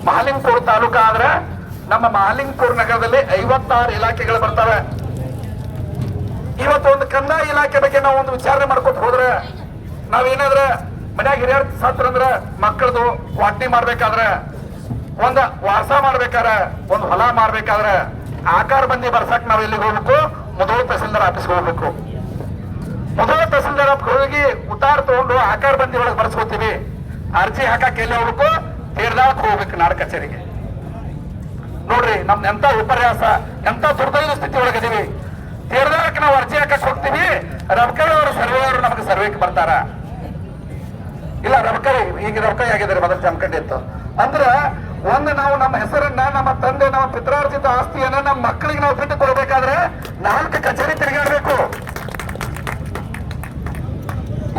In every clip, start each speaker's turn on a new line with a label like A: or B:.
A: ಮಹಾಲಿಂಗಪುರ ತಾಲೂಕು ಆದ್ರೆ ನಮ್ಮ ಮಹಾಲಿಂಗಪುರ ನಗರದಲ್ಲಿ 56 ಇಲಾಖೆಗಳು ಬರ್ತವೆ. ಇವತ್ತು ಒಂದು ಕಂದಾಯ ಇಲಾಖೆ ಬಗ್ಗೆ ನಾವು ಒಂದು ವಿಚಾರಣೆ ಮಾಡ್ಕೊತ ಹೋದ್ರೆ ನಾವೇನಾದ್ರೆ ಮನ್ಯಾಗ ಹಿರಿಯರ್ ಸತ್ರ ಅಂದ್ರೆ ಮಕ್ಕಳದು ವಾಟ್ನಿ ಮಾಡ್ಬೇಕಾದ್ರೆ ಒಂದ್ ವಾಸ ಮಾಡ್ಬೇಕಾದ್ರೆ ಒಂದ್ ಹೊಲ ಮಾಡ್ಬೇಕಾದ್ರೆ ಆಕಾರ ಬಂದಿ ಬರ್ಸಕ್ ನಾವ್ ಎಲ್ಲಿಗೆ ಹೋಗ್ಬೇಕು? ಮೊದಲು ತಹಸೀಲ್ದಾರ್ ಆಫೀಸ್ಗೆ ಹೋಗ್ಬೇಕು. ಮೊದಲು ತಹಸೀಲ್ದಾರ್ ಆಫೀಸ್ ಹೋಗಿ ಉತ್ತಾರ ತಗೊಂಡು ಆಕಾರ ಬಂದಿ ಒಳಗೆ ಬರ್ಸ್ಕೊತೀವಿ. ಅರ್ಜಿ ಹಾಕಕ್ ಎಲ್ಲಿ ಹೋಗ್ಬೇಕು? ತೀರ್ದಾಳಕ್ ಹೋಗ್ಬೇಕು, ನಾಡ ಕಚೇರಿಗೆ. ನೋಡ್ರಿ ನಮ್ದು ಎಂತ ವಿಪರ್ಯಾಸ, ಎಂತ ದುರ್ದೈವ ಸ್ಥಿತಿ ಒಳಗಿದೀವಿ. ತೀರ್ದಾಳಕ್ಕೆ ನಾವು ಅರ್ಜಿ ಹಾಕಕ್ ಹೋಗ್ತೀವಿ, ರಬಕೈ ಅವರು ಸರ್ವೆ ಅವರು ನಮಗೆ ಸರ್ವೆಗೆ ಬರ್ತಾರ. ಇಲ್ಲ ರಬಕೈ ಈಗ ರಬಕೈ ಆಗಿದ್ದಾರೆ, ಮೊದಲು ಜಮಖಂಡಿ ಅಂದ್ರ ಒಂದು ನಾವು ನಮ್ಮ ಹೆಸರನ್ನ, ನಮ್ಮ ತಂದೆ, ನಮ್ಮ ಪಿತ್ರಾರ್ಜಿತ ಆಸ್ತಿಯನ್ನ ನಮ್ಮ ಮಕ್ಕಳಿಗೆ ನಾವು ಬಿಟ್ಟು ಕೊಡ್ಬೇಕಾದ್ರೆ 4 ಕಚೇರಿ ತಿರುಗಾಡ್ಬೇಕು.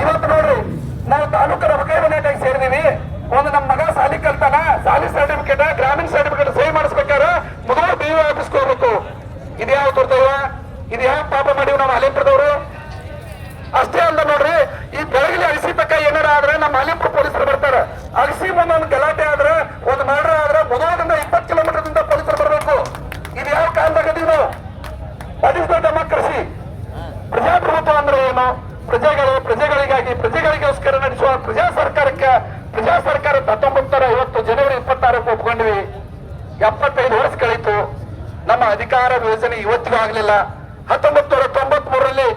A: ಇವತ್ತು ನೋಡ್ರಿ ನಾವು ತಾಲೂಕು ರಬಕೈ ಮನೆಯಾಗಿ ಸೇರಿದೀವಿ. ಒಂದು ನಮ್ಮ ಮಗ ಸಾಲಿ ಕಲ್ತಾನ, ಸಾಲಿ ಸರ್ಟಿಫಿಕೇಟ್, ಗ್ರಾಮೀಣ ಸರ್ಟಿಫಿಕೇಟ್ ಸಹಿ ಮಾಡಿಸ್ಬೇಕಾದ್ರೆ ಮೊದಲು BO ಆಫೀಸ್ಗೆ ಹೋಗ್ಬೇಕು. ಇದ್ಯಾವ ತೋರ್ತೇವ, ಇದು ಯಾವ ಪಾಪ ಮಾಡಿವ್ ನಾವು ಅಲಿಂಪುರದವರು? ಅಷ್ಟೇ ಅಲ್ಲ ನೋಡ್ರಿ, ಈ ಬೆಳಗಿನ ಅಗಸಿ ತಕ್ಕ ಏನಾರ ಆದ್ರೆ ನಮ್ಮ ಅಲಿಂಪುರ ಪೊಲೀಸರು ಬರ್ತಾರೆ. ಅಗಸಿ ಮುಂದೊಂದು ಗಲಾಟೆ ಆದ್ರೆ, ಒಂದು ಮರ್ಡರ್ ಆದ್ರೆ ಮೊದಲಿಂದ 20 ಕಿಲೋಮೀಟರ್ ಪೊಲೀಸರು ಬರಬೇಕು. ಇದು ಯಾವ ಕಾಲದಾಗದೀವಿ ನಾವು? That is the democracy. ಪ್ರಜಾಪ್ರಭುತ್ವ ಅಂದ್ರೆ ಏನು? ಪ್ರಜೆಗಳಿಗಾಗಿ ಪ್ರಜೆಗಳಿಗೋಸ್ಕರ ನಡೆಸುವ ಪ್ರಜಾ ಸರ್ಕಾರ 1950 ಜನವರಿ 26 ಒಪ್ಕೊಂಡ್ವಿ. 75 ವರ್ಷ ಕಳೀತು. ನಮ್ಮ ಅಧಿಕಾರ ಯೋಜನೆ ಇವತ್ತಿಗೂ ಆಗ್ಲಿಲ್ಲ. 1993ರಲ್ಲಿ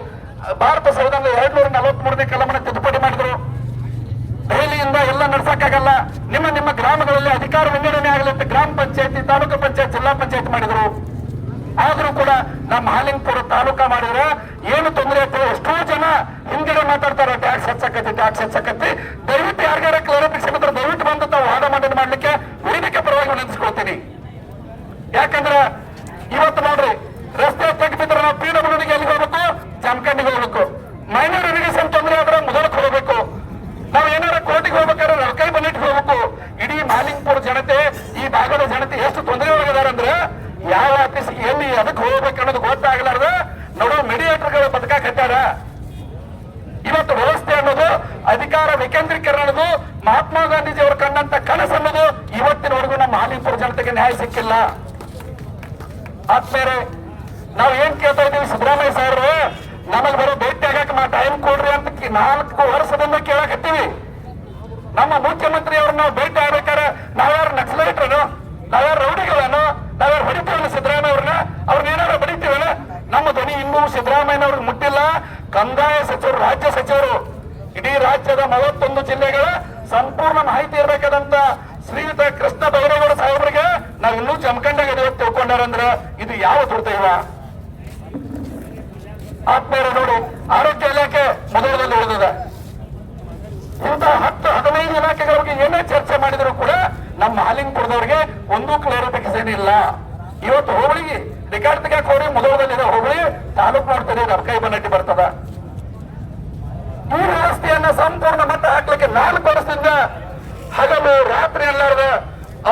A: ಭಾರತ ಸಂವಿಧಾನದ 243ನೇ ಕಲಮನ್ನ ತಿದ್ದುಪಡಿ ಮಾಡಿದ್ರು. ದೆಹಲಿಯಿಂದ ಎಲ್ಲ ನಡ್ಸಕ್ಕಾಗಲ್ಲ, ನಿಮ್ಮ ಗ್ರಾಮಗಳಲ್ಲಿ ಅಧಿಕಾರ ವಿಂಗಡಣೆ ಆಗಲಿ ಅಂತ ಗ್ರಾಮ ಪಂಚಾಯತಿ, ತಾಲೂಕು ಪಂಚಾಯತ್, ಜಿಲ್ಲಾ ಪಂಚಾಯತ್ ಮಾಡಿದ್ರು. ಆದ್ರೂ ಕೂಡ ನಮ್ಮ ಮಹಾಲಿಂಗಪುರ ತಾಲೂಕಾ ಮಾಡಿದ್ರೆ ಏನು ತೊಂದರೆ ಆಗ್ತದೆ? ಎಷ್ಟೋ ಜನ ಹಿಂದಿಡೆ ಮಾತಾಡ್ತಾರೆ, ಟ್ಯಾಕ್ಸ್ ಹೆಚ್ಚಕತಿ. ದಯವಿಟ್ಟು ಯಾರಿಗಾರ ಕ್ಲಾರಿಫಿಕೇಶನ್ ಇದ್ರೆ ದಯವಿಟ್ಟು ಬಂದು ತಾವು ವಾದ ಮಾಡ್ಲಿಕ್ಕೆ ವೇದಿಕೆ ಪರವಾಗಿ ನೆನೆಸ್ಕೊಳ್ತೀನಿ. ಯಾಕಂದ್ರೆ ಇವತ್ತು ನೋಡ್ರಿ, ರಸ್ತೆ ತೆಗೆದಿದ್ರೆ ನಾವು PWDಗೆ ಎಲ್ಲಿಗೆ ಹೋಗ್ಬೇಕು? ಜಮಖಂಡಿಗೆ ಹೋಗ್ಬೇಕು. ಮೈನರ್ ಇರಿಗೇಷನ್ ತೊಂದರೆ ಆದ್ರೆ ಮೊದಲಕ್ಕೆ ಹೋಗ್ಬೇಕು. ನಾವು ಏನಾರ ಕೋರ್ಟಿಗೆ ಹೋಗ್ಬೇಕಾದ್ರೆ ರೊಕ್ಕೈ ಬಂದಿಟ್ಟು ಹೋಗ್ಬೇಕು. ಇಡೀ ಮಹಾಲಿಂಗಪುರ ಜನತೆ, ಈ ಭಾಗದ ಜನತೆ ಎಷ್ಟು ತೊಂದರೆ ಒಳಗಿದಾರೆ ಅಂದ್ರೆ ಯಾವ ಆಫೀಸ್ಗೆ ಎಲ್ಲಿ ಅದಕ್ಕೆ ಹೋಗ್ಬೇಕು ಅನ್ನೋದು ಗೊತ್ತಾಗಲಾರ್ದ ನೋಡೋ ಮೀಡಿಯೇಟರ್ಗಳು ಬದುಕಾಕ್ ಹತ್ತಾರ. ಇವತ್ತು ವ್ಯವಸ್ಥೆ ಅನ್ನೋದು, ಅಧಿಕಾರ ವಿಕೇಂದ್ರೀಕರಣ ಅನ್ನೋದು, ಮಹಾತ್ಮ ಗಾಂಧೀಜಿ ಅವರು ಕಂಡಂತ ಕನಸು ಅನ್ನೋದು ಇವತ್ತಿನವರೆಗೂ ನಮ್ಮ ಮಹಾಲಿಂಗಪುರ ಜನತೆಗೆ ನ್ಯಾಯ ಸಿಕ್ಕಿಲ್ಲ. ಆದ್ಮೇಲೆ ನಾವು ಏನ್ ಕೇಳ್ತಾ ಇದೀವಿ? ಸಿದ್ದರಾಮಯ್ಯ ಸಾಹೇಬ್ರು ನಮಗೆ ಬರೋ ಭೇಟಿ ಆಗಕ್ಕೆ ಟೈಮ್ ಕೊಡ್ರಿ ಅಂತ 4 ವರ್ಷದಿಂದ ಕೇಳಕತ್ತೀವಿ. ನಮ್ಮ ಮುಖ್ಯಮಂತ್ರಿ ಅವ್ರನ್ನ ನಾವು ಭೇಟಿ ಆಗ್ಬೇಕಾದ್ರೆ ನಾವ್ಯಾರು ನಕ್ಸಲೈಟ್ರನು, ನಾವ್ಯಾರು ರೌಡಿಗಳೇನು, ನಾವ್ಯಾರು ಹೊಡಿತೀವಲ್ಲ ಸಿದ್ದರಾಮಯ್ಯ ಅವ್ರನ್ನ ಏನಾರು ಬಡಿತೀವಲ್ಲ? ನಮ್ಮ ಧ್ವನಿ ಇನ್ನೂ ಸಿದ್ದರಾಮಯ್ಯನವ್ರಿಗೆ ಮುಟ್ಟಿಲ್ಲ. ಕಂದಾಯ ಸಚಿವರು, ರಾಜ್ಯ ಸಚಿವರು, ಇಡೀ ರಾಜ್ಯದ 31 ಜಿಲ್ಲೆಗಳ ಸಂಪೂರ್ಣ ಮಾಹಿತಿ ಇರಬೇಕಾದಂತ ಶ್ರೀಯುತ ಕೃಷ್ಣ ಬೈರೇಗೌಡ ಸಾಹೇಬರಿಗೆ ನಾವು ಇನ್ನೂ ಜಮಖಂಡಿಗೆ ತಿಳ್ಕೊಂಡಾರಂದ್ರ ಇದು ಯಾವ ದುರ್ದೈವ? ಆತ್ಮೀಯರ ನೋಡಿ, ಆರೋಗ್ಯ ಇಲಾಖೆ ಮೊದಲದಲ್ಲಿ ಉಳಿದಿದೆ. ಇಂಥ 10-15 ಇಲಾಖೆಗಳ ಬಗ್ಗೆ ಏನೇ ಚರ್ಚೆ ಮಾಡಿದ್ರು ಕೂಡ ನಮ್ಮ ಮಹಾಲಿಂಗಪುರದವರಿಗೆ ಒಂದೂ ಕ್ಲಾರಿಫಿಕೇಶನ್ ಇಲ್ಲ. ಇವತ್ತು ಹೋಬಳಿಗೆ ರಿಕಾರ್ಡ್ ತೆಗೆಯಕ್ಕೆ ಹೋಗಿ ಮೊದಲದಲ್ಲಿದೆ ಹೋಬಳಿ, ತಾಲೂಕು ಮಾಡ್ತಾರೆ, ರಬಕೈ ಬನ್ನಟ್ಟಿ ಬರ್ತದ. ಈ ವ್ಯವಸ್ಥೆಯನ್ನ ಸಂಪೂರ್ಣ ಮಟ್ಟ ಹಾಕ್ಲಿಕ್ಕೆ 4 ವರ್ಷದಿಂದ ಹಗಲು ರಾತ್ರಿ ಅಲ್ಲಾರ್ದ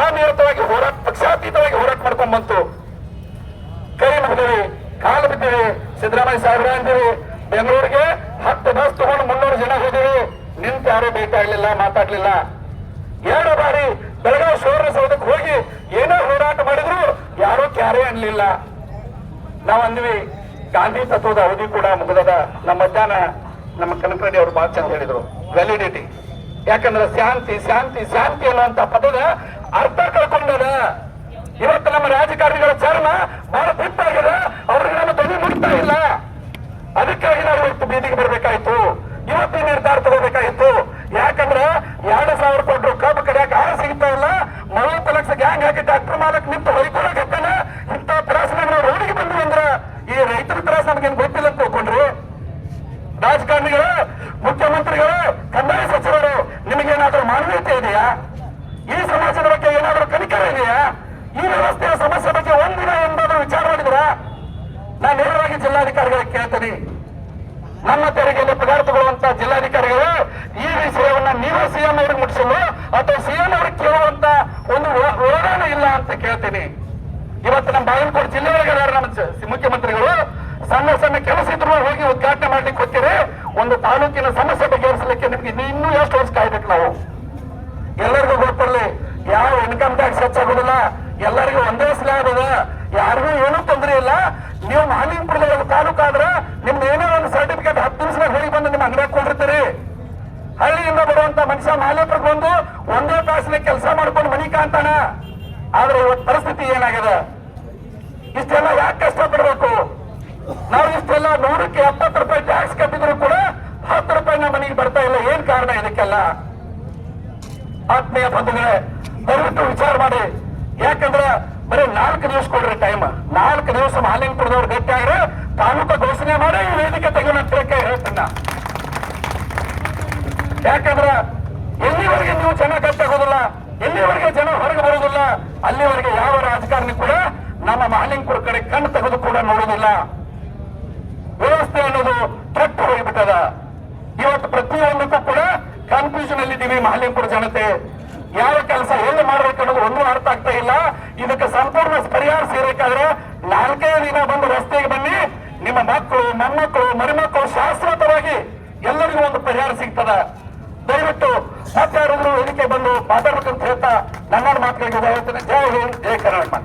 A: ಅನಿರತವಾಗಿ ಹೋರಾಟ, ಪಕ್ಷಾತೀತವಾಗಿ ಹೋರಾಟ ಮಾಡ್ಕೊಂಡ್ ಬಂತು. ಕೈ ಮುಗಿದಿವಿ, ಕಾಲು ಬಿದ್ದೀವಿ. ಸಿದ್ದರಾಮಯ್ಯ ಸಾಹೇಬ್ರ ಅಂತೀವಿ. ಬೆಂಗಳೂರಿಗೆ 10 ಬಸ್ ತಗೊಂಡು 300 ಜನ ಹೋದಿವಿ. ನಿಂತು ಯಾರು ಭೇಟಿ ಆಗ್ಲಿಲ್ಲ, ಮಾತಾಡ್ಲಿಲ್ಲ. 2 ಬಾರಿ ಬೆಳಗಾವಿ ಸುವರ್ಣಸೌಧಕ್ಕೆ ಹೋಗಿ ಏನೋ ಹೋರಾಟ ಮಾಡಿದ್ರು ಯಾರು ಕ್ಯಾರೇ ಅನ್ಲಿಲ್ಲ. ನಾವ್ ಅಂದ್ವಿ ಗಾಂಧಿ ತತ್ವದ ಅವಧಿ ಕೂಡ ಮುಗಿದದ. ನಮ್ಮ ಮಧ್ಯಾಹ್ನ ನಮ್ಮ ಕನಕರೆಡ್ಡಿ ಅವರು ಬಹಳ ಚಂದ ಹೇಳಿದ್ರು, ವ್ಯಾಲಿಡಿಟಿ. ಯಾಕಂದ್ರೆ ಶಾಂತಿ ಅನ್ನುವಂತ ಪದದ ಅರ್ಥ ಕಳ್ಕೊಂಡದ. ಇವತ್ತು ನಮ್ಮ ರಾಜಕಾರಣಿಗಳ ಚರ್ಮ ಬಹಳ ಬಿಟ್ಟಾಗಿದೆ, ಅವ್ರಿಗೆ ನಮ್ಮ ಧ್ವನಿ ಮುಟ್ತಾ ಇಲ್ಲ. ಅದಕ್ಕಾಗಿ ನಾವು ಇವತ್ತು ಬೀದಿಗೆ ಬರ್ಬೇಕಾಯ್ತು, ಇವತ್ತು ನಿರ್ಧಾರ ತಗೋಬೇಕಾಯ್ತು. ಯಾಕಂದ್ರೆ 2,000 ಕೊಟ್ಟರು ಕಬ್ಬು ಕಡಿಯಾಕ ಆಳ ಸಿಗ್ತಾ ಇಲ್ಲ. 40 ಲಕ್ಷ ಗ್ಯಾಂಗ್ ಹಾಕಿ ಡಾಕ್ಟರ್ ಮಾಲಕ್ ನಿಂತು ಹೊಯ್ಕೊಳಕ್ ಹತ್ತಾನ. ಇಂಥ ತ್ರಾಸನಾಗ ನಾವು ರೋಡಿಗೆ ಬಂದ್ವಿ ಅಂದ್ರ ಈ ರೈತರ ತ್ರಾಸ ನಮಗೇನು ಗೊತ್ತಿಲ್ಲ ಅಂತ ತಿಳ್ಕೊಂಡ್ರಿ. ರಾಜಕಾರಣಿಗಳು, ಮುಖ್ಯಮಂತ್ರಿಗಳು, ಕಂದಾಯ ಸಚಿವರು, ನಿಮಗೇನಾದ್ರೂ ಮಾನವೀಯತೆ ಇದೆಯಾ? ಈ ಸಮಾಜದ ಬಗ್ಗೆ ಏನಾದ್ರೂ ಕನಿಕರ ಇದೆಯಾ? ಈ ವ್ಯವಸ್ಥೆಯ ಸಮಸ್ಯೆ ಬಗ್ಗೆ ಒಂದಿನ ಎಂದಾದ್ರೂ ವಿಚಾರ ಮಾಡಿದ್ರ? ನಾನು ನೇರವಾಗಿ ಜಿಲ್ಲಾಧಿಕಾರಿಗಳಿಗೆ ಕೇಳ್ತೀನಿ, ನಮ್ಮ ತೆರಿಗೆಯಲ್ಲಿ ಪಗಾರ ತಗೊಳ್ಳುವಂತ ಜಿಲ್ಲಾಧಿಕಾರಿಗಳು ಈ ವಿಷಯವನ್ನ ನೀವು ಸಿಎಂ ಅವ್ರಿಗೆ ಮುಟ್ಟಿಸಲು ಅಥವಾ ಸಿಎಂ ಅವ್ರಿಗೆ ಕೇಳುವಂತ ಒಂದು ವಿವರಣೆ ಇಲ್ಲ ಅಂತ ಕೇಳ್ತೀನಿ. ಇವತ್ತು ನಮ್ಮ ಬಾಗಲಕೋಟೆ ಜಿಲ್ಲೆಯೊಳಗೆ ನಮ್ಮ ಮುಖ್ಯಮಂತ್ರಿಗಳು ಸಣ್ಣ ಕೆಲಸ ಇದ್ರು ಹೋಗಿ ಉದ್ಘಾಟನೆ ಮಾಡ್ಲಿಕ್ಕೆ ಹೋಗ್ತೀರಿ. ಒಂದು ತಾಲೂಕಿನ ಸಮಸ್ಯೆ ಬಗೆಹರಿಸಲಿಕ್ಕೆ ನಿಮ್ಗೆ ಇನ್ನೂ ಎಷ್ಟು ವರ್ಷ ಕಾಯ್ಬೇಕು ನಾವು? ಎಲ್ಲರಿಗೂ ಗೊತ್ತಲ್ಲಿ ಯಾವ ಇನ್ಕಮ್ ಟ್ಯಾಕ್ಸ್ ಹೆಚ್ಚಾಗೋದಿಲ್ಲ, ಎಲ್ಲರಿಗೂ ಒಂದೇ ಸ್ಲ್ಯಾಬ್ ಅದ, ಯಾರಿಗೂ ಏನೂ ತೊಂದರೆ ಇಲ್ಲ. ನೀವು ಮಹಾಲಿಂಗಪುರದೊಳಗೆ ತಾಲೂಕು ಆದ್ರ ನಿಮ್ದು ಏನೋ ಒಂದು ಸರ್ಟಿಫಿಕೇಟ್ 10 ದಿವಸದಾಗ ಹೊರಗೆ ಬಂದು ನಿಮ್ಮ ಅಂಗಡಿಯಾಗ ಕೊಟ್ಟಿರ್ತೀರಿ. ಹಳ್ಳಿಯಿಂದ ಬರುವಂತ ಮನುಷ್ಯ ಮಹಾಲಿಂಗಪುರಕ್ಕೆ ಬಂದು ಒಂದೇ ತಾಸಿನ ಕೆಲಸ ಮಾಡ್ಕೊಂಡು ಮನಿ ಕಾಣ್ತಾನ. ಆದ್ರೆ ಇವತ್ತು ಪರಿಸ್ಥಿತಿ ಏನಾಗಿದೆ? ಇಷ್ಟೆಲ್ಲ ಯಾಕೆ ಕಷ್ಟಪಡ್ಬೇಕು? ನಾವು ಇಷ್ಟೆಲ್ಲ 100ಕ್ಕೆ 70 ರೂಪಾಯಿ ಟ್ಯಾಕ್ಸ್ ಕಟ್ಟಿದ್ರು ಕೂಡ 10 ರೂಪಾಯಿ ನಮ್ಮ ಮನೆಗೆ ಬರ್ತಾ ಇಲ್ಲ. ಏನ್ ಕಾರಣ ಇದಕ್ಕೆಲ್ಲ? ಆತ್ಮೀಯ ಬಂಧುಗಳೇ, ದಯವಿಟ್ಟು ವಿಚಾರ ಮಾಡಿ. ಯಾಕಂದ್ರೆ ಬರೀ 4 ದಿವಸ ಕೊಡ್ರಿ ಟೈಮ್. 4 ದಿವಸ ಮಹಾಲಿಂಗಪುರದವ್ರು ಗಟ್ಟಿ ಆಗ್ರೆ ತಾಲೂಕು ಘೋಷಣೆ ಮಾಡಿ ಈ ವೇದಿಕೆ ತೆಗೆಯೋಣ ಅಂತ ಹೇಳ್ತೀನ. ಯಾಕಂದ್ರೆ ಎಲ್ಲಿವರೆಗೆ ನೀವು ಜನ ಗಟ್ಟಾಗೋದಿಲ್ಲ, ಎಲ್ಲಿವರೆಗೆ ಜನ ಹೊರಗೆ ಬರೋದಿಲ್ಲ, ಅಲ್ಲಿವರೆಗೆ ಯಾವ ರಾಜಕಾರಣಿ ಕೂಡ ನಮ್ಮ ಮಹಾಲಿಂಗಪುರ ಕಡೆ ಕಣ್ಣು ತೆಗೆದು ಕೂಡ ನೋಡೋದಿಲ್ಲ. ವ್ಯವಸ್ಥೆ ಅನ್ನೋದು ಕೆಟ್ಟು ಹೋಗಿಬಿಟ್ಟದ. ಇವತ್ತು ಪ್ರತಿಯೊಂದಕ್ಕೂ ಕೂಡ ಕನ್ಫ್ಯೂಷನ್ ಅಲ್ಲಿದ್ದೀವಿ ಮಹಾಲಿಂಗಪುರ ಜನತೆ. ಯಾವ ಕೆಲಸ ಎಲ್ಲಿ ಮಾಡ್ಬೇಕು ಅನ್ನೋದು ಒಂದೂ ಅರ್ಥ ಆಗ್ತಾ ಇಲ್ಲ. ಇದಕ್ಕೆ ಸಂಪೂರ್ಣ ಪರಿಹಾರ ಸಿಗಬೇಕಾದ್ರೆ 4 ದಿನ ಬಂದು ರಸ್ತೆಗೆ ಬನ್ನಿ. ನಿಮ್ಮ ಮಕ್ಕಳು, ಮೊಮ್ಮಕ್ಕಳು, ಮರಿಮಕ್ಕಳು ಶಾಶ್ವತವಾಗಿ ಎಲ್ಲರಿಗೂ ಒಂದು ಪರಿಹಾರ ಸಿಗ್ತದ. ದಯವಿಟ್ಟು ಮತ್ತೆ ಯಾರಾದ್ರೂ ವೇದಿಕೆ ಬಂದು ಮಾತಾಡ್ಬೇಕಂತ ಹೇಳ್ತಾ ನನ್ನ ಮಾತುಗಳಿಗೆ ಹೇಳ್ತೇನೆ. ಜೈ ಹಿಂದ್, ಜೈ ಕರ್ನಾಟಕ.